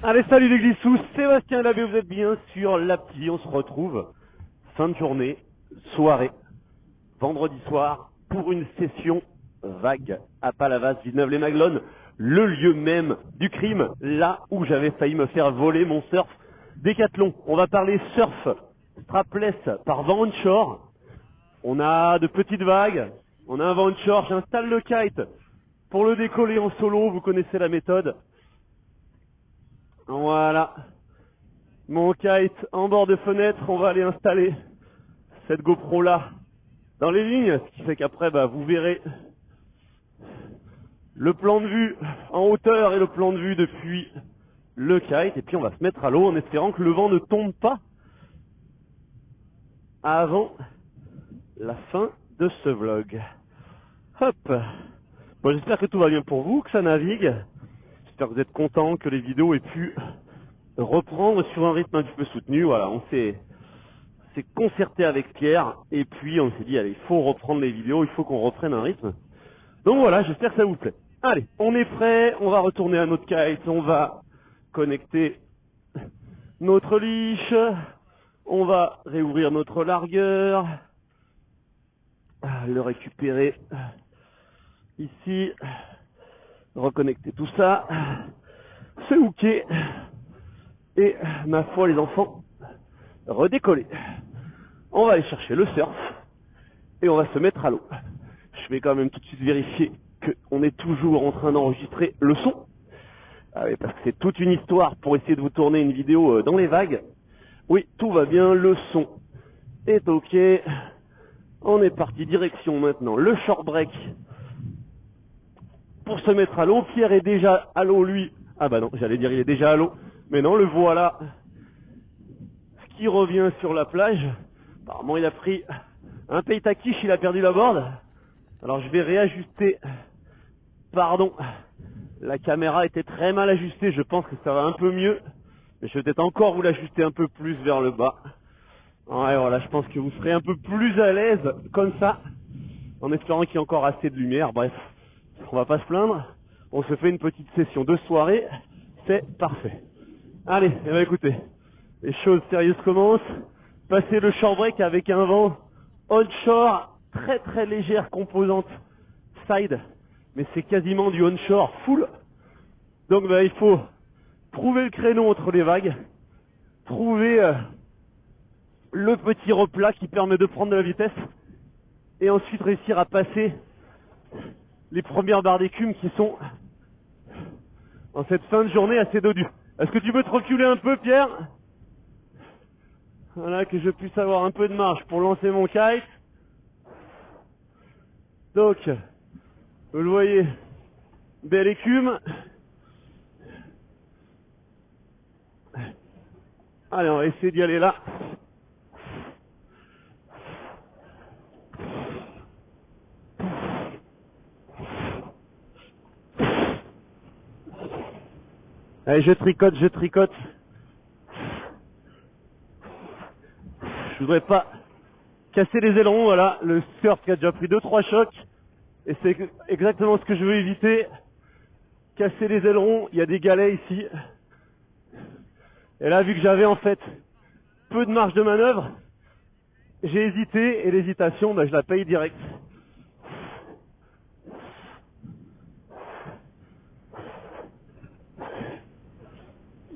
Allez, salut les glissous, Sébastien Labbé, vous êtes bien sur l'appli, on se retrouve fin de journée, soirée, vendredi soir, pour une session vague à Palavas, Villeneuve-les-Maglones, le lieu même du crime, là où j'avais failli me faire voler mon surf Décathlon. On va parler surf strapless par vent onshore. On a de petites vagues, on a un vent onshore, j'installe le kite pour le décoller en solo, vous connaissez la méthode. Voilà, mon kite en bord de fenêtre, on va aller installer cette GoPro là dans les lignes, ce qui fait qu'après vous verrez le plan de vue en hauteur et le plan de vue depuis le kite, et puis on va se mettre à l'eau en espérant que le vent ne tombe pas avant la fin de ce vlog. Hop, bon, j'espère que tout va bien pour vous, que ça navigue. J'espère que vous êtes contents, que les vidéos aient pu reprendre sur un rythme un petit peu soutenu. Voilà, on s'est concerté avec Pierre et puis on s'est dit, allez, il faut reprendre les vidéos, il faut qu'on reprenne un rythme. Donc voilà, j'espère que ça vous plaît. Allez, on est prêt, on va retourner à notre kite, on va connecter notre leash, on va réouvrir notre largueur, le récupérer ici, reconnecter tout ça, se hooker et, ma foi les enfants, redécoller. On va aller chercher le surf et on va se mettre à l'eau. Je vais quand même tout de suite vérifier qu'on est toujours en train d'enregistrer le son. Ah oui, parce que c'est toute une histoire pour essayer de vous tourner une vidéo dans les vagues. Oui, tout va bien, le son est ok. On est parti, direction maintenant le short break pour se mettre à l'eau. Pierre est déjà à l'eau, lui. Ah bah non, j'allais dire il est déjà à l'eau. Mais non, le voilà qui revient sur la plage. Apparemment, il a pris un paytakish, il a perdu la board. Alors, je vais réajuster. Pardon, la caméra était très mal ajustée. Je pense que ça va un peu mieux. Mais je vais peut-être encore vous l'ajuster un peu plus vers le bas. Ouais, voilà, je pense que vous serez un peu plus à l'aise comme ça, en espérant qu'il y ait encore assez de lumière. Bref, on va pas se plaindre. On se fait une petite session de soirée. C'est parfait. Allez, eh ben écoutez, les choses sérieuses commencent. Passer le short break avec un vent onshore, très très légère composante side, mais c'est quasiment du onshore full. Donc il faut trouver le créneau entre les vagues, trouver le petit replat qui permet de prendre de la vitesse, et ensuite réussir à passer les premières barres d'écume qui sont en cette fin de journée assez dodues. Est-ce que tu peux te reculer un peu, Pierre? Voilà, que je puisse avoir un peu de marge pour lancer mon kite. Donc, vous le voyez, belle écume. Allez, on va essayer d'y aller là. Allez, je tricote, je tricote. Je voudrais pas casser les ailerons, voilà, le surf qui a déjà pris 2-3 chocs. Et c'est exactement ce que je veux éviter. Casser les ailerons, il y a des galets ici. Et là, vu que j'avais en fait peu de marge de manœuvre, j'ai hésité, et l'hésitation, je la paye direct.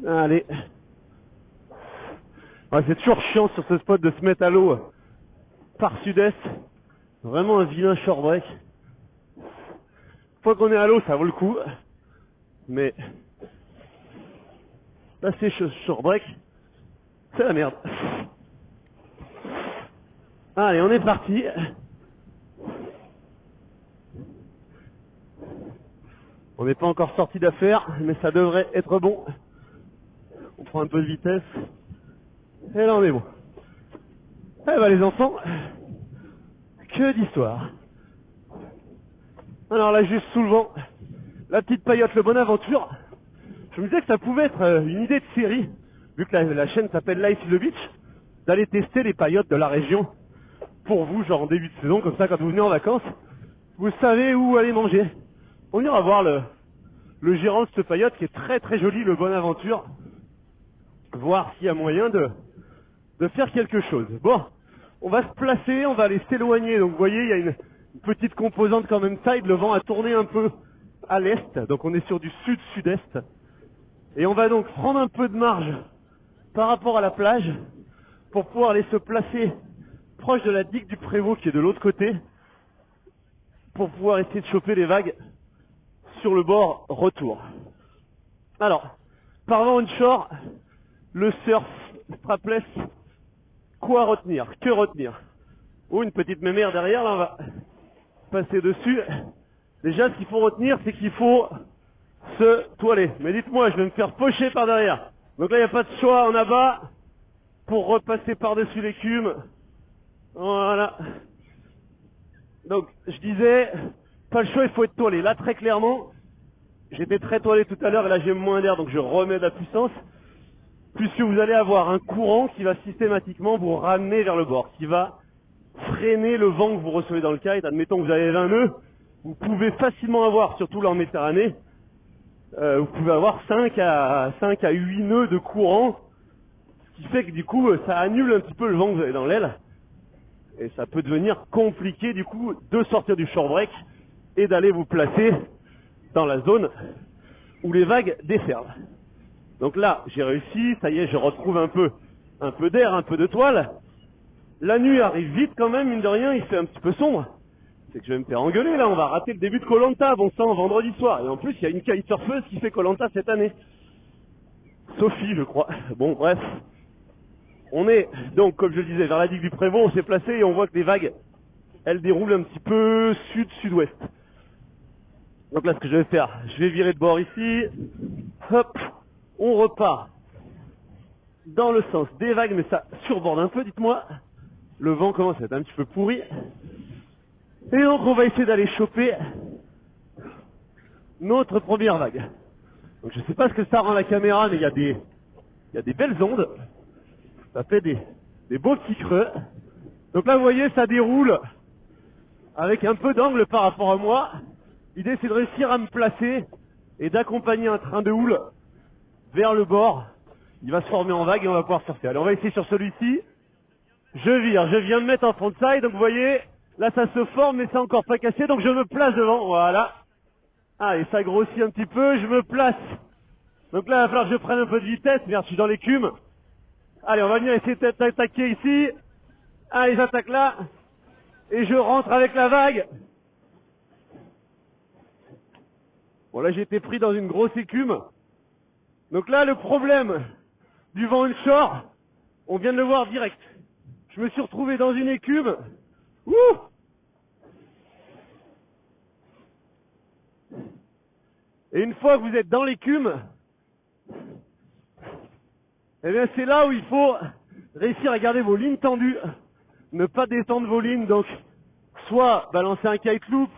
Allez. Ouais, c'est toujours chiant sur ce spot de se mettre à l'eau par sud-est. Vraiment un vilain short break. Une fois qu'on est à l'eau, ça vaut le coup. Mais passer short break, c'est la merde. Allez, on est parti. On n'est pas encore sorti d'affaire, mais ça devrait être bon. On prend un peu de vitesse. Et là, on est bon. Eh ben, les enfants, que d'histoire. Alors là, juste sous le vent, la petite paillote, le Bonaventure. Je me disais que ça pouvait être une idée de série, vu que la chaîne s'appelle Life in the Beach, d'aller tester les paillotes de la région pour vous, genre en début de saison, comme ça, quand vous venez en vacances, vous savez où aller manger. On ira voir le gérant de ce paillote qui est très très joli, le Bonaventure. Voir s'il y a moyen de faire quelque chose. Bon, on va se placer, on va aller s'éloigner. Donc vous voyez, il y a une petite composante quand même side, le vent a tourné un peu à l'est, donc on est sur du sud-sud-est. Et on va donc prendre un peu de marge par rapport à la plage pour pouvoir aller se placer proche de la digue du Prévost qui est de l'autre côté pour pouvoir essayer de choper les vagues sur le bord retour. Alors, parlant onshore, le surf, strapless, quoi retenir? Que retenir? Oh, une petite mémère derrière, là, on va passer dessus. Déjà, ce qu'il faut retenir, c'est qu'il faut se toiler. Mais dites-moi, je vais me faire pocher par derrière. Donc là, il n'y a pas de choix en abat pour repasser par-dessus l'écume. Voilà. Donc, je disais, pas le choix, il faut être toilé. Là, très clairement, j'étais très toilé tout à l'heure et là, j'ai moins d'air, donc je remets de la puissance. Puisque vous allez avoir un courant qui va systématiquement vous ramener vers le bord, qui va freiner le vent que vous recevez dans le kite. Admettons que vous avez 20 nœuds, vous pouvez facilement avoir, surtout là en Méditerranée, vous pouvez avoir 5 à 8 nœuds de courant, ce qui fait que du coup ça annule un petit peu le vent que vous avez dans l'aile, et ça peut devenir compliqué du coup de sortir du shore break et d'aller vous placer dans la zone où les vagues déferlent. Donc là, j'ai réussi, ça y est, je retrouve un peu d'air, un peu de toile. La nuit arrive vite quand même, mine de rien, il fait un petit peu sombre. C'est que je vais me faire engueuler là, on va rater le début de Koh Lanta, bon sang, vendredi soir. Et en plus, il y a une kitesurfeuse qui fait Koh Lanta cette année. Sophie, je crois. Bon, bref. On est donc, comme je le disais, vers la digue du Prévost, on s'est placé et on voit que les vagues, elles déroulent un petit peu sud-sud-ouest. Donc là, ce que je vais faire, je vais virer de bord ici. Hop. On repart dans le sens des vagues, mais ça surborde un peu, dites-moi. Le vent commence à être un petit peu pourri. Et donc on va essayer d'aller choper notre première vague. Donc je sais pas ce que ça rend la caméra, mais il y a des belles ondes. Ça fait des beaux petits creux. Donc là vous voyez, ça déroule avec un peu d'angle par rapport à moi. L'idée c'est de réussir à me placer et d'accompagner un train de houle vers le bord. Il va se former en vague et on va pouvoir surfer. Allez, on va essayer sur celui-ci. Je vire, je viens de mettre en frontside, donc vous voyez, là ça se forme mais c'est encore pas cassé, donc je me place devant, voilà. Ah, et ça grossit un petit peu, je me place. Donc là, il va falloir que je prenne un peu de vitesse, merde, je suis dans l'écume. Allez, on va venir essayer d'attaquer ici. Allez, j'attaque là. Et je rentre avec la vague. Bon, là j'ai été pris dans une grosse écume. Donc là, le problème du vent onshore, on vient de le voir direct. Je me suis retrouvé dans une écume. Ouh! Et une fois que vous êtes dans l'écume, eh bien c'est là où il faut réussir à garder vos lignes tendues, ne pas détendre vos lignes, donc soit balancer un kite loop,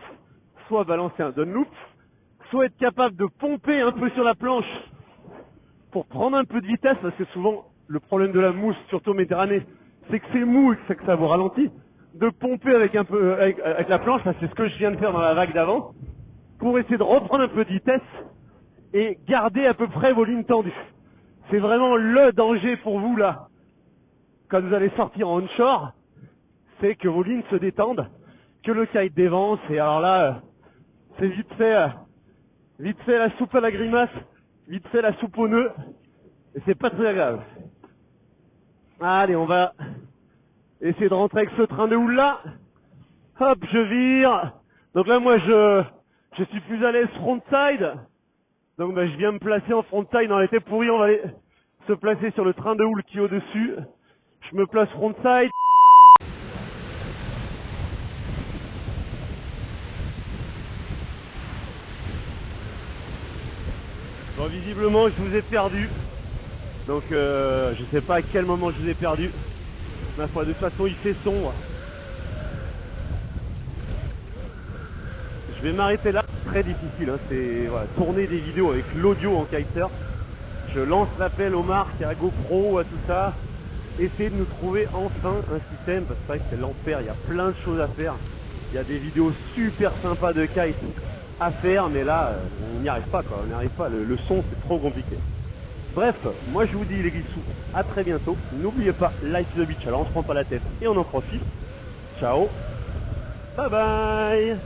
soit balancer un down loop, soit être capable de pomper un peu sur la planche pour prendre un peu de vitesse, parce que souvent le problème de la mousse, surtout en Méditerranée, c'est que c'est mou et que ça vous ralentit. De pomper avec un peu avec la planche, c'est ce que je viens de faire dans la vague d'avant, pour essayer de reprendre un peu de vitesse et garder à peu près vos lignes tendues. C'est vraiment le danger pour vous là, quand vous allez sortir en onshore, c'est que vos lignes se détendent, que le kite dévance, et alors là, c'est vite fait la soupe à la grimace, vite fait la soupe au nœud, et c'est pas très agréable. Allez, on va essayer de rentrer avec ce train de houle là. Hop, je vire. Donc là, moi, je suis plus à l'aise frontside. Donc je viens me placer en frontside. Dans l'été pourri, on va aller se placer sur le train de houle qui est au-dessus. Je me place frontside. Bon, visiblement, je vous ai perdu. Donc je sais pas à quel moment je vous ai perdu. Ma foi, de toute façon, il fait sombre. Je vais m'arrêter là. Très difficile, hein. C'est voilà, tourner des vidéos avec l'audio en kitesurf. Je lance l'appel aux marques, à GoPro, à tout ça. Essayez de nous trouver enfin un système, parce que c'est l'enfer, il y a plein de choses à faire. Il y a des vidéos super sympas de kite à faire, mais là, on n'y arrive pas, quoi. On n'y arrive pas. Le son, c'est trop compliqué. Bref, moi je vous dis les Grissous, à très bientôt. N'oubliez pas, Life the Beach, alors on se prend pas la tête et on en profite. Ciao, bye bye.